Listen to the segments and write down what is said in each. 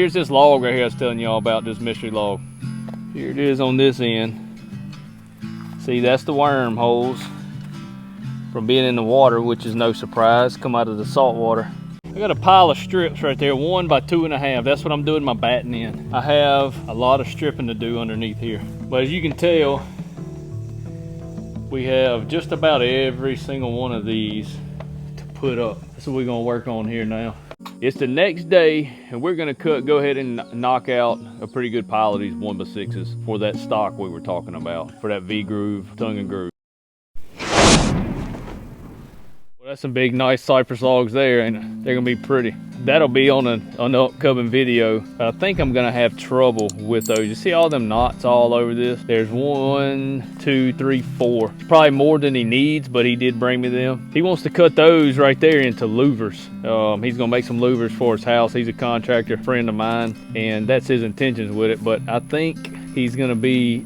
Here's this log right here I was telling y'all about, this mystery log. Here it is on this end. See, that's the worm holes from being in the water, which is no surprise, come out of the salt water. I got a pile of strips right there, 1 by 2.5. That's what I'm doing my batting in. I have a lot of stripping to do underneath here. But as you can tell, we have just about every single one of these to put up. That's what we're gonna work on here now. It's the next day, and we're gonna go ahead and knock out a pretty good pile of these 1x6s for that stock we were talking about, for that V-groove, tongue and groove. Well, that's some big, nice cypress logs there, and they're gonna be pretty. That'll be on an upcoming video. I think I'm gonna have trouble with those. You see all them knots all over this? There's 1, 2, 3, 4. Probably more than he needs, but he did bring me them. He wants to cut those right there into louvers. He's gonna make some louvers for his house. He's a contractor, friend of mine, and that's his intentions with it. But I think he's gonna be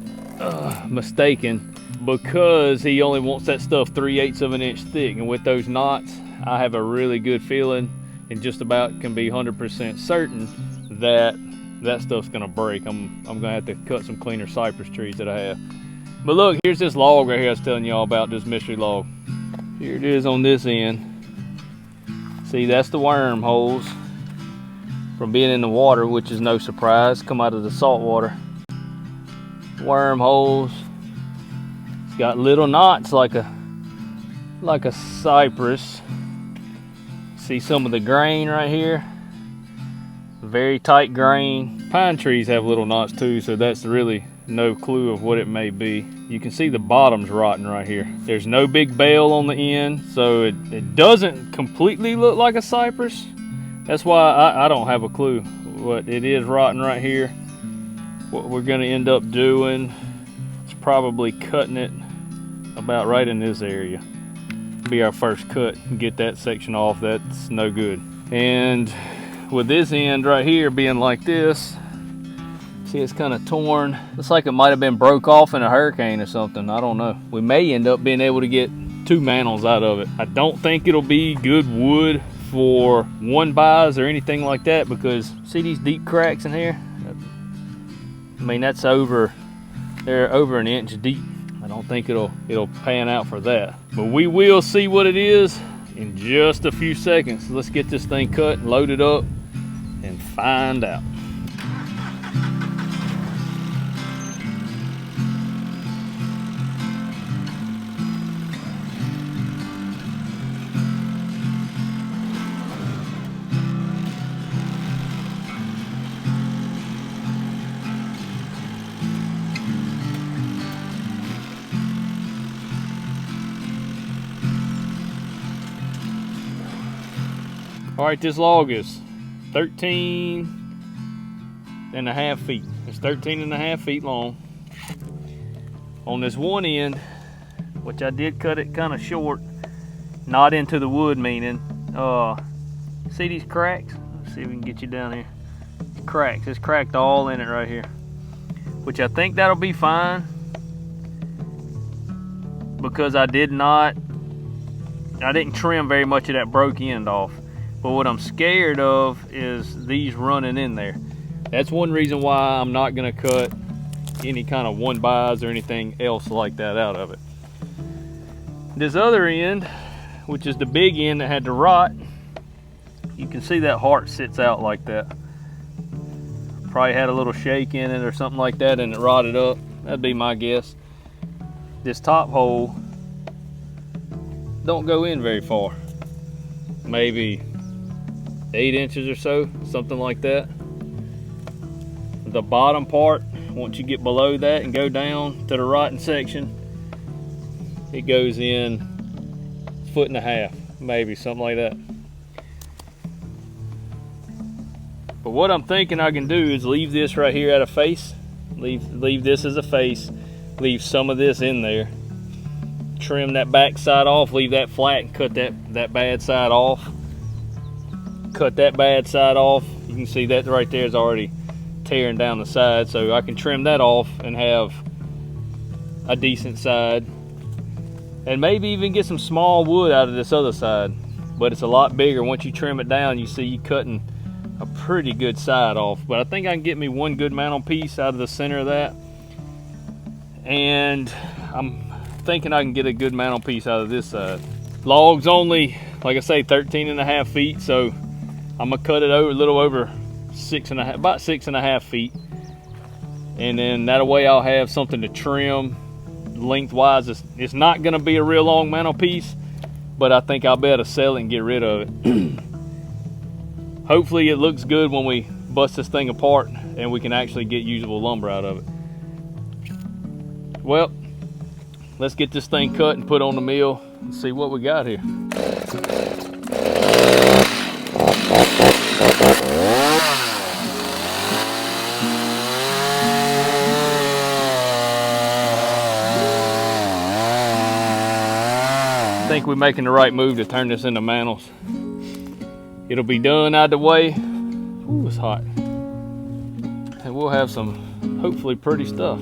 mistaken, because he only wants that stuff 3/8 of an inch thick. And with those knots, I have a really good feeling, and just about can be 100% certain that that stuff's gonna break. I'm gonna have to cut some cleaner cypress trees that I have. But look, here's this log right here I was telling y'all about, this mystery log. Here it is on this end. See, that's the worm holes from being in the water, which is no surprise, come out of the salt water. Worm holes. It's got little knots like a cypress. See some of the grain right here, very tight grain. Pine trees have little knots too, so that's really no clue of what it may be. You can see the bottom's rotten right here. There's no big bale on the end, so it doesn't completely look like a cypress. That's why I don't have a clue what it is rotten right here. What we're gonna end up doing is probably cutting it about right in this area. Be our first cut and get that section off. That's no good. And with this end right here being like this, see, it's kind of torn. Looks like it might have been broke off in a hurricane or something. I don't know. We may end up being able to get 2 mantles out of it. I don't think it'll be good wood for 1-bys or anything like that, because see these deep cracks in here? I mean, they're over an inch deep. I don't think it'll pan out for that. But we will see what it is in just a few seconds. Let's get this thing cut and loaded up and find out. All right, this log is 13.5 feet. It's 13.5 feet long. On this one end, which I did cut it kind of short, not into the wood, meaning, see these cracks? Let's see if we can get you down here. Cracks, it's cracked all in it right here, which I think that'll be fine, because I didn't trim very much of that broke end off. But what I'm scared of is these running in there. That's one reason why I'm not gonna cut any kind of 1-bys or anything else like that out of it. This other end, which is the big end that had the rot, you can see that heart sits out like that. Probably had a little shake in it or something like that and it rotted up. That'd be my guess. This top hole don't go in very far. Maybe 8 inches or so, something like that. The bottom part, once you get below that and go down to the rotten section, it goes in 1.5 feet, maybe something like that. But what I'm thinking I can do is leave this right here at a face, leave this as a face, leave some of this in there, trim that back side off, leave that flat, and cut that bad side off. Cut that bad side off. You can see that right there is already tearing down the side, so I can trim that off and have a decent side, and maybe even get some small wood out of this other side. But it's a lot bigger once you trim it down. You see you cutting a pretty good side off, but I think I can get me one good mantle piece out of the center of that, and I'm thinking I can get a good mantle piece out of this side. Log's only, like I say, 13.5 feet, so I'm gonna cut it over a little over about 6.5 feet, and then that way I'll have something to trim lengthwise. It's not gonna be a real long mantle piece, but I think I'll be able to sell it and get rid of it. Hopefully it looks good when we bust this thing apart and we can actually get usable lumber out of it. Well, let's get this thing cut and put on the mill and see what we got here. I think we're making the right move to turn this into mantles. It'll be done out of the way. Ooh, it's hot. And we'll have some hopefully pretty stuff.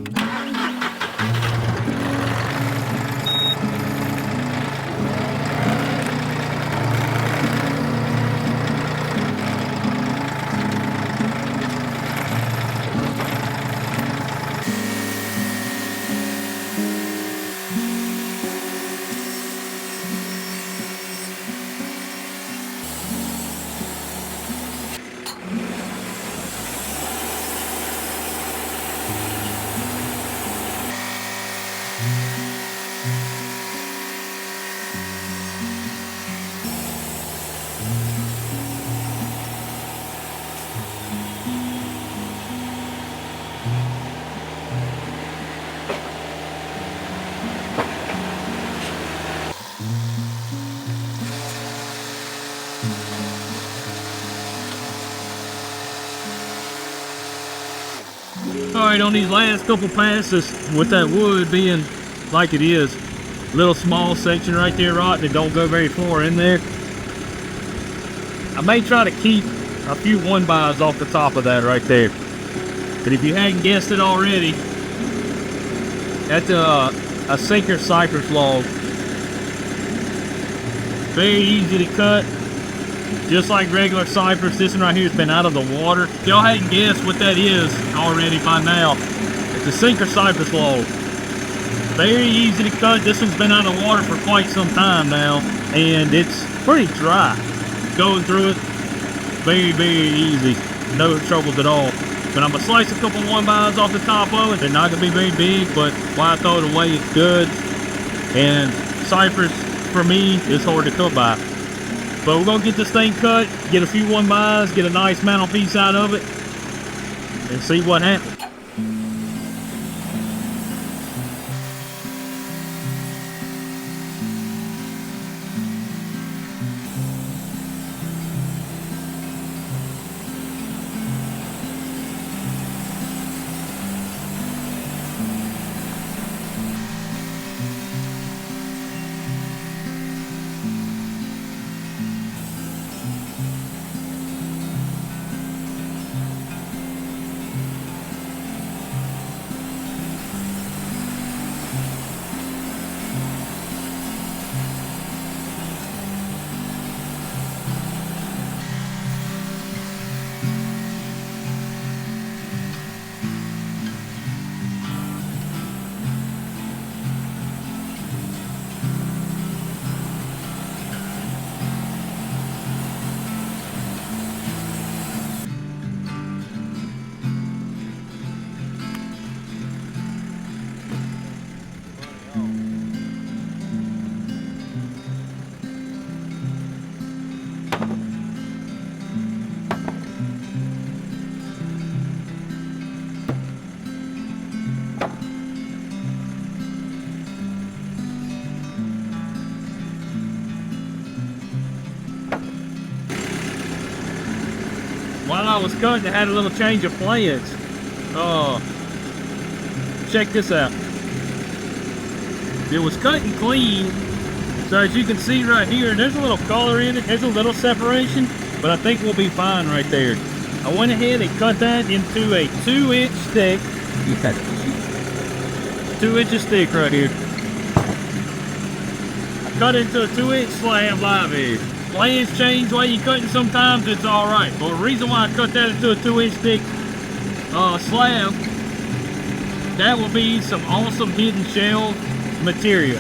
Alright, on these last couple passes, with that wood being like it is, little small section right there rotting, it don't go very far in there. I may try to keep a few 1-bys off the top of that right there. But if you hadn't guessed it already, that's a sinker cypress log. Very easy to cut. Just like regular cypress, this one right here has been out of the water. If y'all hadn't guessed what that is already by now, it's a sinker cypress log. Very easy to cut. This one's been out of the water for quite some time now, and it's pretty dry. Going through it, very, very easy. No troubles at all. But I'm gonna slice a couple 1-bys off the top of it. They're not gonna be very big, but why I throw it away, it's good. And cypress, for me, is hard to come by. But we're gonna get this thing cut, get a few 1-bys, get a nice mantle piece out of it, and see what happens. While I was cutting, I had a little change of plans. Check this out. It was cut and clean, so as you can see right here, there's a little color in it, there's a little separation, but I think we'll be fine right there. I went ahead and cut that into a 2-inch stick. 2-inch stick right here. I cut it into a 2-inch slab live edge. blades change while you're cutting sometimes, it's all right. But the reason why I cut that into a 2-inch thick slab, that will be some awesome hidden shell material.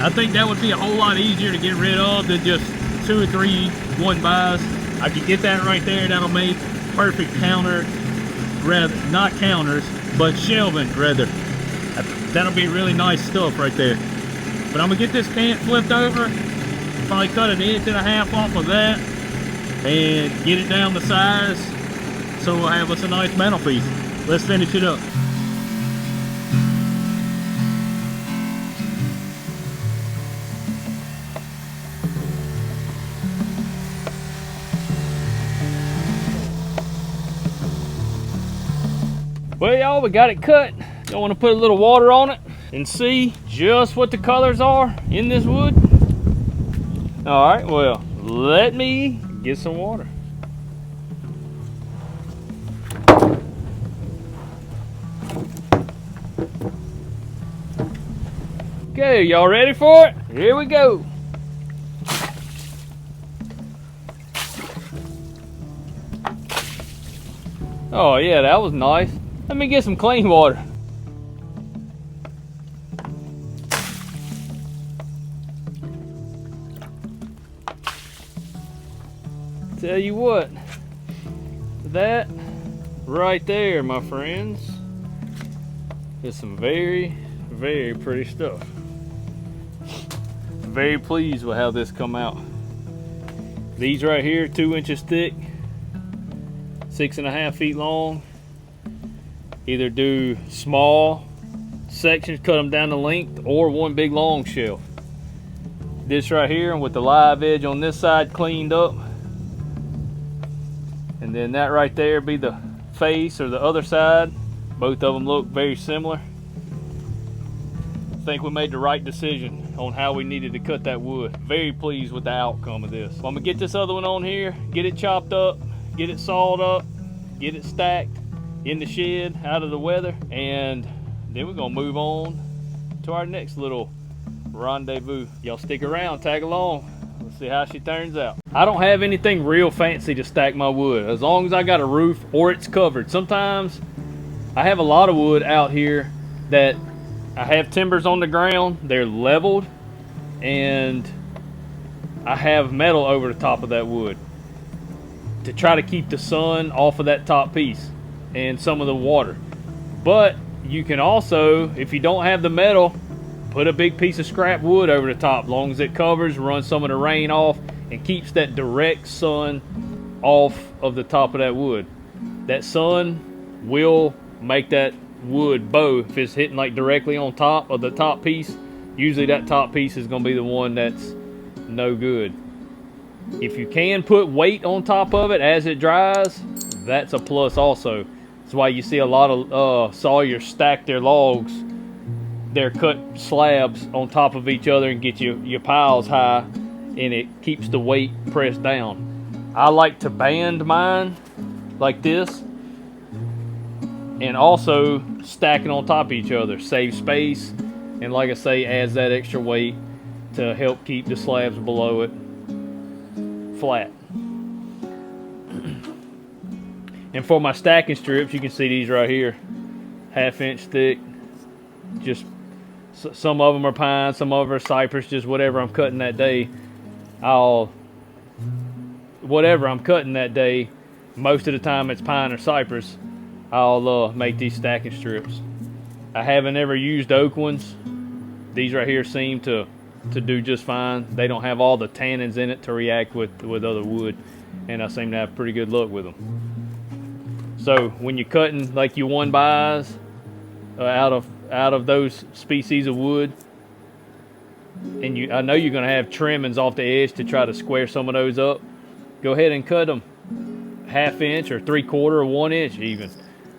I think that would be a whole lot easier to get rid of than just 2 or 3 1-bys. I could get that right there. That'll make perfect counter, rather not counters, but shelving rather. That'll be really nice stuff right there. But I'm gonna get this cant flipped over, probably cut 1.5 inches off of that, and get it down to size so we'll have us a nice mantelpiece. Let's finish it up. Well, y'all, we got it cut. Y'all want to put a little water on it and see just what the colors are in this wood? All right, well, let me get some water. Okay, y'all ready for it? Here we go. Oh yeah, that was nice. Let me get some clean water. Tell you what, that right there, my friends, is some very, very pretty stuff. Very pleased with how this come out. These right here, 2 inches thick, 6.5 feet long. Either do small sections, cut them down to length, or one big long shelf. This right here with the live edge on this side cleaned up, and then that right there be the face or the other side. Both of them look very similar. I think we made the right decision on how we needed to cut that wood. Very pleased with the outcome of this. I'm gonna get this other one on here, get it chopped up, get it sawed up, get it stacked in the shed out of the weather, and then we're gonna move on to our next little rendezvous. Y'all stick around, tag along. Let's see how she turns out. I don't have anything real fancy to stack my wood, as long as I got a roof or it's covered. Sometimes I have a lot of wood out here that I have timbers on the ground, they're leveled, and I have metal over the top of that wood to try to keep the sun off of that top piece and some of the water. But you can also, if you don't have the metal, put a big piece of scrap wood over the top. As long as it covers, runs some of the rain off, and keeps that direct sun off of the top of that wood. That sun will make that wood bow if it's hitting like directly on top of the top piece. Usually that top piece is going to be the one that's no good. If you can put weight on top of it as it dries, that's a plus also. That's why you see a lot of sawyers stack their logs, their cut slabs on top of each other and get your piles high, and it keeps the weight pressed down. I like to band mine like this, and also stack it on top of each other, save space, and like I say, adds that extra weight to help keep the slabs below it flat. And for my stacking strips, you can see these right here, 1/2 inch thick. Just some of them are pine, some of them are cypress, just whatever I'm cutting that day. Whatever I'm cutting that day, most of the time it's pine or cypress, I'll make these stacking strips. I haven't ever used oak ones. These right here seem to do just fine. They don't have all the tannins in it to react with other wood, and I seem to have pretty good luck with them. So when you're cutting like your 1-bys out of those species of wood, and I know you're going to have trimmings off the edge to try to square some of those up, go ahead and cut them 1/2 inch or 3/4 or 1 inch even.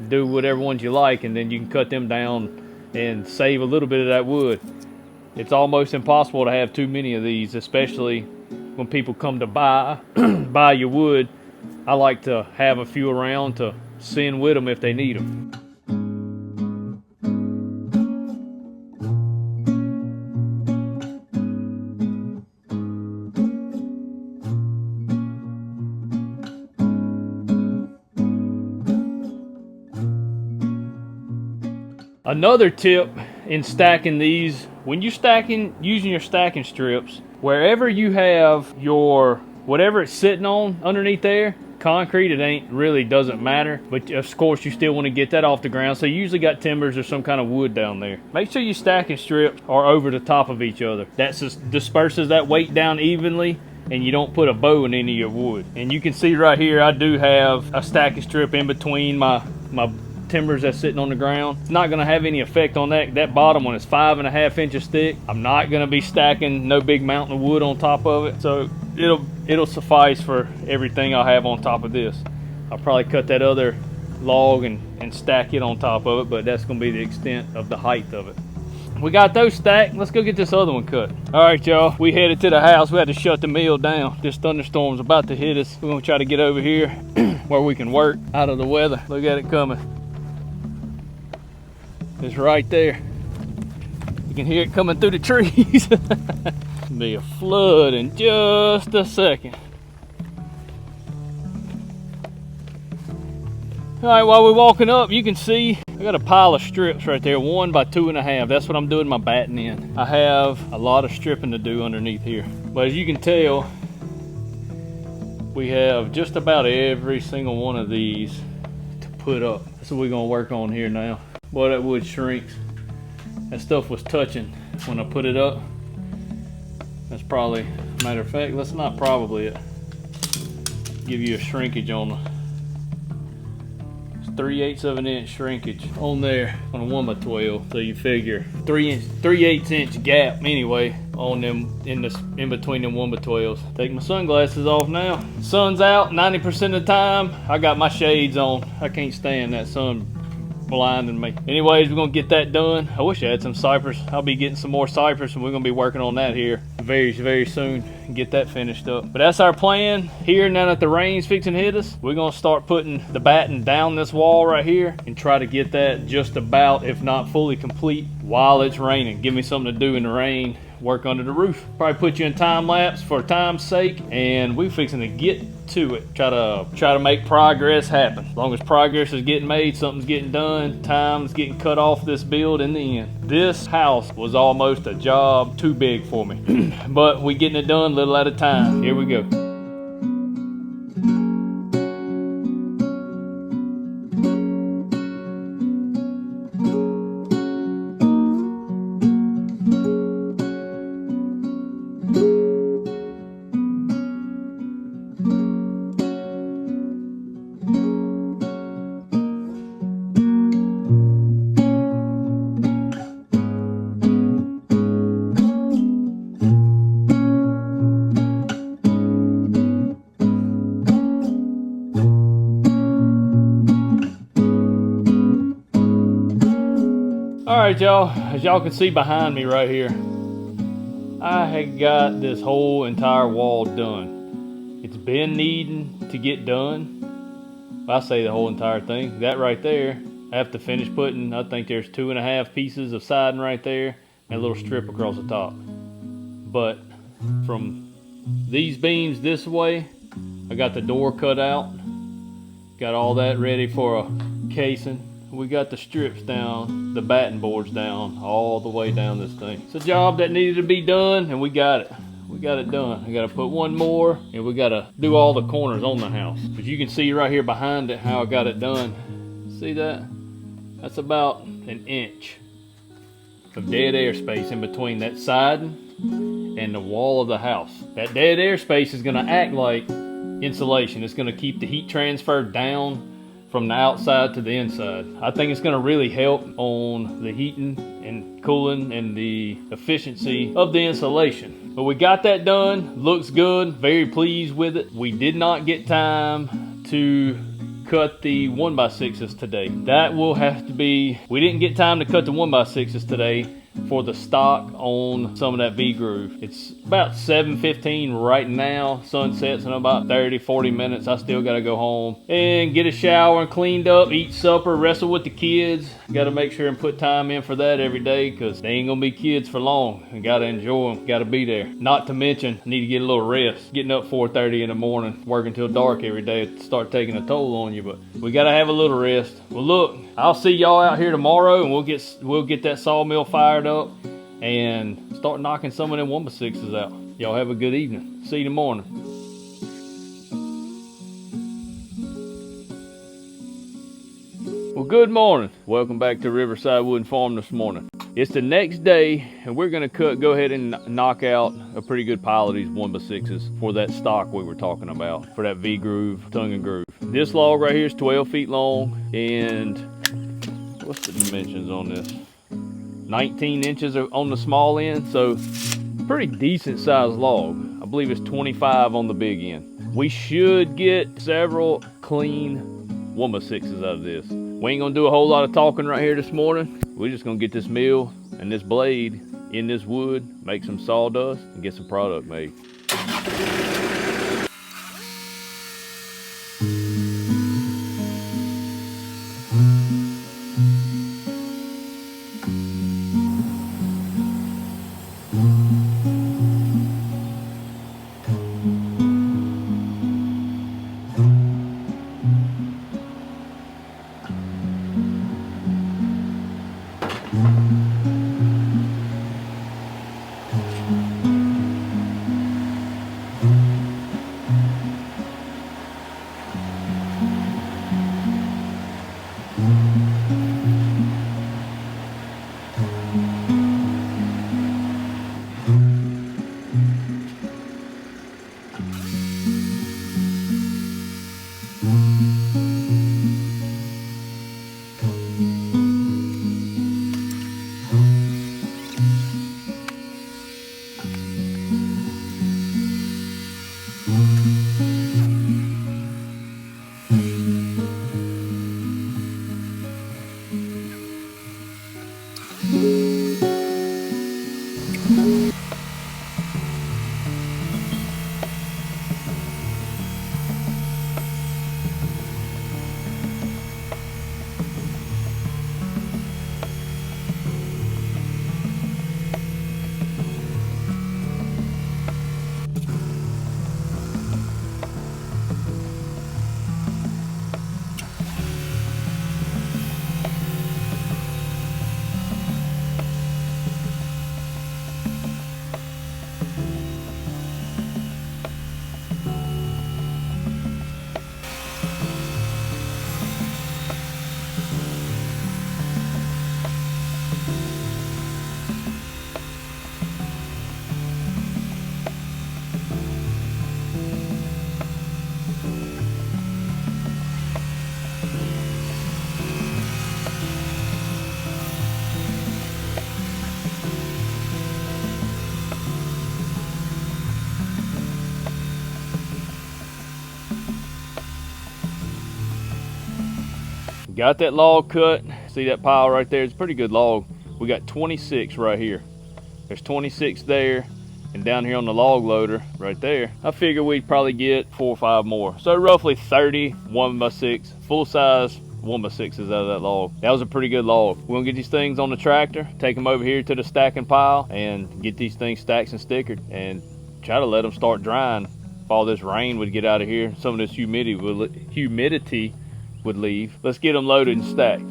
Do whatever ones you like, and then you can cut them down and save a little bit of that wood. It's almost impossible to have too many of these, especially when people come to buy buy your wood. I like to have a few around to send with them if they need them. Another tip in stacking these, when you're stacking, using your stacking strips, wherever you have your, whatever it's sitting on underneath there, concrete, it ain't really doesn't matter, but of course you still want to get that off the ground, so you usually got timbers or some kind of wood down there. Make sure your stacking strips are over the top of each other. That just disperses that weight down evenly, and you don't put a bow in any of your wood. And you can see right here, I do have a stacking strip in between my timbers that's sitting on the ground. It's not gonna have any effect on that. That bottom one is 5.5 inches thick. I'm not gonna be stacking no big mountain of wood on top of it, so it'll suffice for everything I'll have on top of this. I'll probably cut that other log and stack it on top of it, but that's gonna be the extent of the height of it. We got those stacked. Let's go get this other one cut. All right, y'all, we headed to the house. We had to shut the mill down. This thunderstorm's about to hit us. We're gonna try to get over here where we can work out of the weather. Look at it coming. It's right there. You can hear it coming through the trees. Be a flood in just a second. All right, while we're walking up, you can see I got a pile of strips right there, 1 by 2.5. That's what I'm doing my batting in. I have a lot of stripping to do underneath here. But as you can tell, we have just about every single one of these to put up. That's what we're gonna work on here now. Boy, that wood shrinks. That stuff was touching when I put it up. That's probably, matter of fact, that's not probably it. Give you a shrinkage on the 3/8 of an inch shrinkage on there on a 1 by 12. So you figure 3/8 inch gap anyway on them in between them 1 by 12s. Take my sunglasses off now. Sun's out 90% of the time. I got my shades on. I can't stand that sun blinding me. Anyways, we're gonna get that done. I wish I had some cypress. I'll be getting some more cypress, and we're gonna be working on that here very soon and get that finished up. But that's our plan here. Now that the rain's fixing to hit us, we're gonna start putting the batting down this wall right here and try to get that just about, if not fully complete, while it's raining. Give me something to do in the rain. Work under the roof. Probably put you in time lapse for time's sake, and we're fixing to get to it. Try to make progress happen. As long as progress is getting made, something's getting done, time's getting cut off this build in the end. This house was almost a job too big for me, but we getting it done little at a time. Here we go. Alright, y'all, as y'all can see behind me right here, I had got this whole entire wall done. It's been needing to get done. I say the whole entire thing. That right there, I have to finish putting, I think there's 2.5 pieces of siding right there and a little strip across the top. But from these beams this way, I got the door cut out, got all that ready for a casing. We got the strips down, the batting boards down, all the way down this thing. It's a job that needed to be done, and we got it. We got it done. I gotta put one more, and we gotta do all the corners on the house. But you can see right here behind it how I got it done. See that? That's about 1 inch of dead air space in between that siding and the wall of the house. That dead air space is gonna act like insulation. It's gonna keep the heat transfer down from the outside to the inside. I think it's gonna really help on the heating and cooling and the efficiency of the insulation. But we got that done, looks good, very pleased with it. We did not get time to cut the 1x6s today. That will have to be, we didn't get time to cut the 1x6s today. for the stock on some of that V-groove. It's about 7:15 right now. Sun sets in about 30-40 minutes. I still gotta go home and get a shower and cleaned up, eat supper, wrestle with the kids. Gotta make sure and put time in for that every day, because they ain't gonna be kids for long. I gotta enjoy them, gotta be there. Not to mention, I need to get a little rest. Getting up 4:30 in the morning, working till dark every day, it start taking a toll on you, but we gotta have a little rest. Well look, I'll see y'all out here tomorrow, and we'll get that sawmill fired up and start knocking some of them 1x6s out. Y'all have a good evening. See you in the morning. Well, good morning. Welcome back to Riverside Wooden Farm this morning. It's the next day, and we're gonna go ahead and knock out a pretty good pile of these 1x6s for that stock we were talking about, for that V-groove, tongue and groove. This log right here is 12 feet long, and what's the dimensions on this? 19 inches on the small end, so pretty decent sized log. I believe it's 25 on the big end. We should get several clean 1x6s out of this. We ain't gonna do a whole lot of talking right here this morning. We're just gonna get this mill and this blade in this wood, make some sawdust, and get some product made. Got that log cut. See that pile right there? It's a pretty good log. We got 26 right here. There's 26 there, and down here on the log loader right there, I figure we'd probably get 4 or 5 more. So roughly 30 1x6, full size 1x6s out of that log. That was a pretty good log. We're gonna get these things on the tractor, take them over here to the stacking pile, and get these things stacked and stickered, and try to let them start drying. If all this rain would get out of here, some of this humidity would leave. Let's get them loaded and stacked.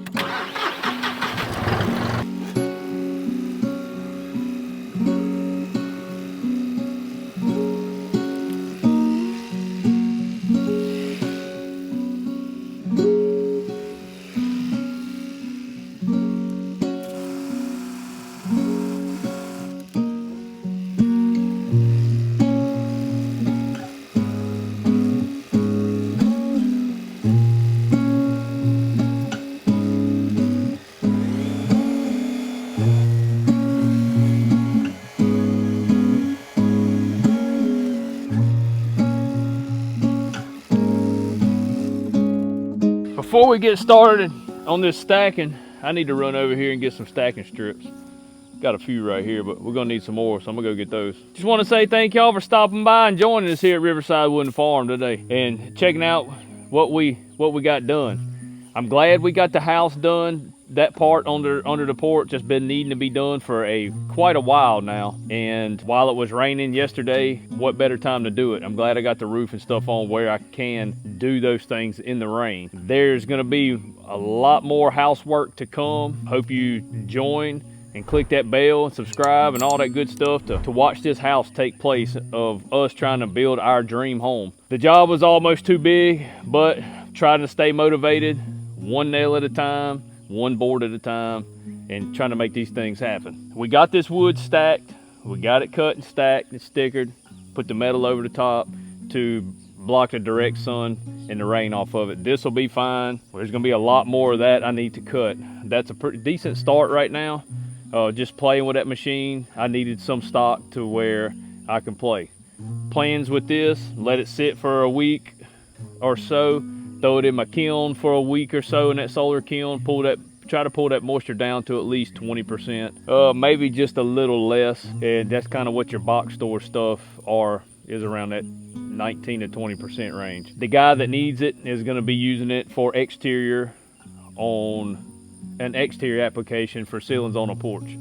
Before we get started on this stacking, I need to run over here and get some stacking strips. Got a few right here, but we're gonna need some more, so I'm gonna go get those. Just want to say thank y'all for stopping by and joining us here at Riverside Wooden Farm today and checking out what we got done. I'm glad we got the house done. That part under the porch has been needing to be done for quite a while now. And while it was raining yesterday, what better time to do it? I'm glad I got the roof and stuff on where I can do those things in the rain. There's gonna be a lot more housework to come. Hope you join and click that bell and subscribe and all that good stuff to watch this house take place of us trying to build our dream home. The job was almost too big, but trying to stay motivated, one nail at a time, one board at a time, and trying to make these things happen. We got this wood stacked, we got it cut and stacked and stickered, put the metal over the top to block the direct sun and the rain off of it. This will be fine. There's gonna be a lot more of that I need to cut. That's a pretty decent start right now. Just playing with that machine, I needed some stock to where I can play. Plans with this, let it sit for a week or so, throw it in my kiln for a week or so in that solar kiln, try to pull that moisture down to at least 20%, maybe just a little less, and that's kind of what your box store stuff is around that 19 to 20% range. The guy that needs it is going to be using it for exterior on an exterior application for ceilings on a porch.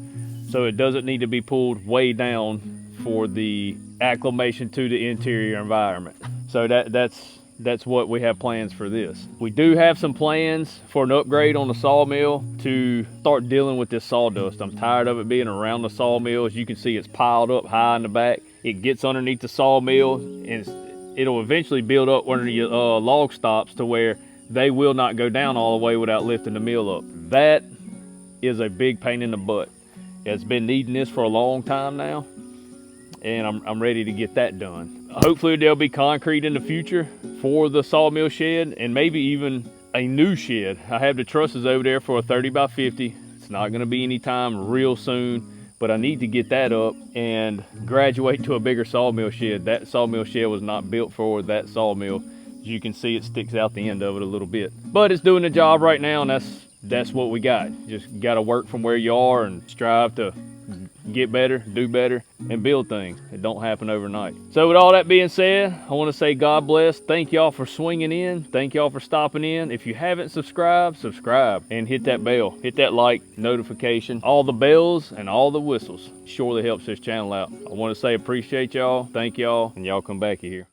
So it doesn't need to be pulled way down for the acclimation to the interior environment. So that's what we have plans for this. We do have some plans for an upgrade on the sawmill to start dealing with this sawdust. I'm tired of it being around the sawmill. As you can see, it's piled up high in the back. It gets underneath the sawmill and it'll eventually build up under your log stops to where they will not go down all the way without lifting the mill up. That is a big pain in the butt. It's been needing this for a long time now, and I'm ready to get that done. Hopefully there'll be concrete in the future for the sawmill shed and maybe even a new shed. I have the trusses over there for a 30 by 50. It's not gonna be anytime real soon, but I need to get that up and graduate to a bigger sawmill shed. That sawmill shed was not built for that sawmill. As you can see, it sticks out the end of it a little bit, but it's doing the job right now, and that's what we got. Just got to work from where you are and strive to get better, do better, and build things. It don't happen overnight. So with all that being said, I want to say God bless. Thank y'all for swinging in. Thank y'all for stopping in. If you haven't subscribed, subscribe and hit that bell. Hit that like notification. All the bells and all the whistles surely helps this channel out. I want to say appreciate y'all. Thank y'all, and y'all come back here.